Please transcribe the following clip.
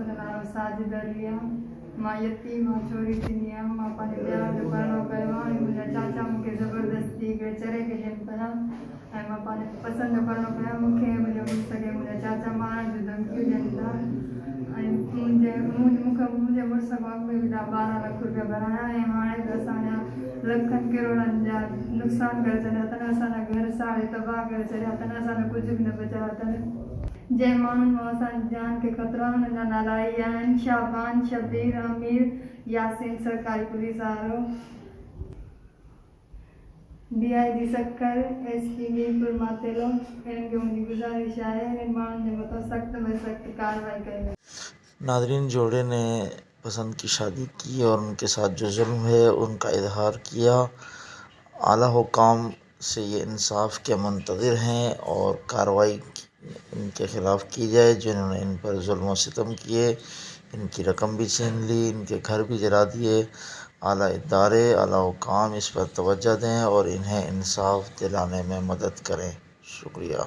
सदनारो साझेदारियां मां यतीम मां चोरी थींदी हुअमि मां पंहिंजे प्यार जो परिणो कयो आहे ऐं मुंहिंजा चाचा मूंखे ज़बरदस्ती हिकिड़े चरे खे ॾियनि पिया ऐं मां पंहिंजे पसंदि जो परिणो कयो मूंखे मुंहिंजो मुड़ुस खे मुंहिंजा चाचा मारण जूं धमकियूं ॾियनि था ऐं मुंहिंजे मुड़ुस खां अॻु में बि 12 लाख रुपया भराया ऐं हाणे त असांजा लखनि किरोड़नि जा नुक़सान करे छॾिया अथनि असांजा घर साड़े तबाह करे छॾिया अथनि असांजो कुझु बि न बचायो अथनि जंहिं माण्हुनि मां असांजी जान खे ख़तरो आहे हुननि जा नाला इहे आहिनि शाबान शबीर अमीर यासीन सरकारी पुलिस वारो DIG सक्कर SP मीरपुर मातेलो इन्हनि खे मुंहिंजी गुज़ारिश आहे इन्हनि माण्हुनि जे मथां सख़्त में सख़्त कार्रवाई कई वञे। नादरीन, जोड़े ने पसंद की शादी की और उनके साथ जो जुल्म है उनका इजहार किया। आला हुकाम से ये इंसाफ के मुंतज़िर हैं और कार्रवाई इनके ख़िलाफ़ की जाए जिन्होंने इन पर जुल्म व सितम किए। इनकी रकम भी छीन ली, इनके घर भी जला दिए। आला इदारे, आला हुकाम इस पर तवज्जो दें और इन्हें इंसाफ दिलाने में मदद करें। शुक्रिया।